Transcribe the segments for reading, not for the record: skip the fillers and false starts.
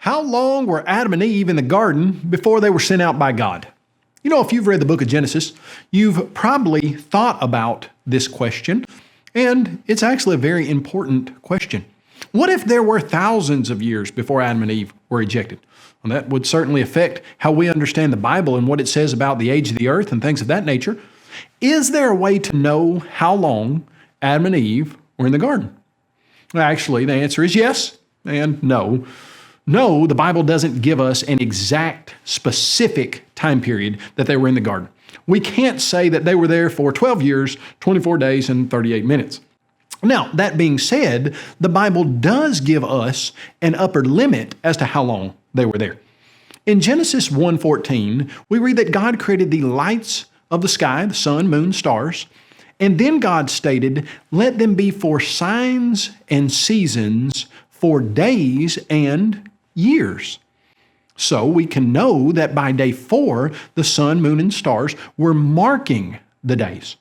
How long were Adam and Eve in the garden before they were sent out by God? You know, if you've read the book of Genesis, you've probably thought about this question, and it's actually a very important question. What if there were thousands of years before Adam and Eve were ejected? Well, that would certainly affect how we understand the Bible and what it says about the age of the earth and things of that nature. Is there a way to know how long Adam and Eve were in the garden? Well, actually, the answer is yes and no. No, the Bible doesn't give us an exact, specific time period that they were in the garden. We can't say that they were there for 12 years, 24 days, and 38 minutes. Now, that being said, the Bible does give us an upper limit as to how long they were there. In Genesis 1:14, we read that God created the lights of the sky, the sun, moon, stars, and then God stated, "Let them be for signs and seasons, for days and years." So we can know that by day 4, the sun, moon, and stars were marking the days.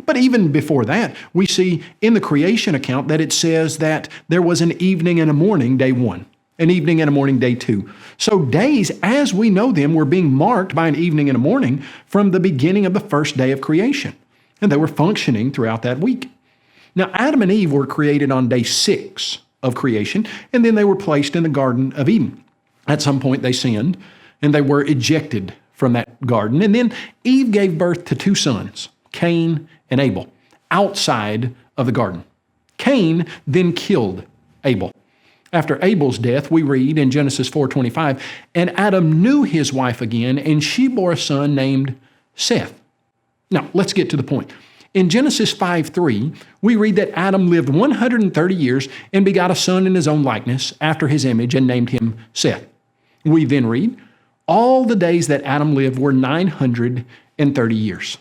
But even before that, we see in the creation account that it says that there was an evening and a morning, day 1, an evening and a morning, day 2. So days, as we know them, were being marked by an evening and a morning from the beginning of the first day of creation. And they were functioning throughout that week. Now, Adam and Eve were created on day 6 of creation, and then they were placed in the Garden of Eden. At some point, they sinned, and they were ejected from that garden. And then Eve gave birth to 2 sons, Cain and Abel, outside of the garden. Cain then killed Abel. After Abel's death, we read in Genesis 4:25, "And Adam knew his wife again, and she bore a son named Seth." Now, let's get to the point. In Genesis 5:3, we read that Adam lived 130 years and begot a son in his own likeness, after his image, and named him Seth. We then read, "All the days that Adam lived were 930 years."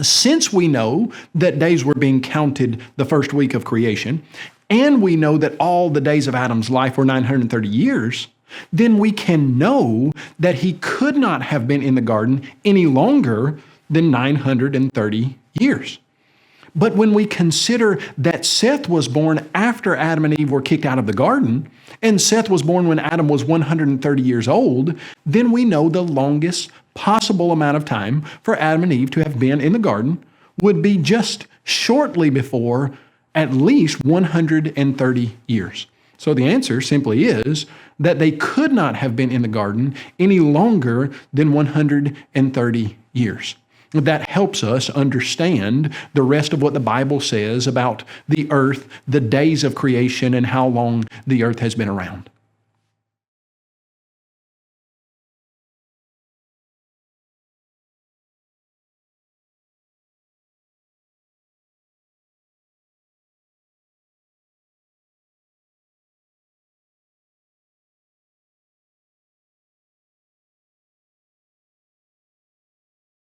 Since we know that days were being counted the first week of creation, and we know that all the days of Adam's life were 930 years, then we can know that he could not have been in the garden any longer than 930 years. But when we consider that Seth was born after Adam and Eve were kicked out of the garden, and Seth was born when Adam was 130 years old, then we know the longest possible amount of time for Adam and Eve to have been in the garden would be just shortly before at least 130 years. So the answer simply is that they could not have been in the garden any longer than 130 years. That helps us understand the rest of what the Bible says about the earth, the days of creation, and how long the earth has been around.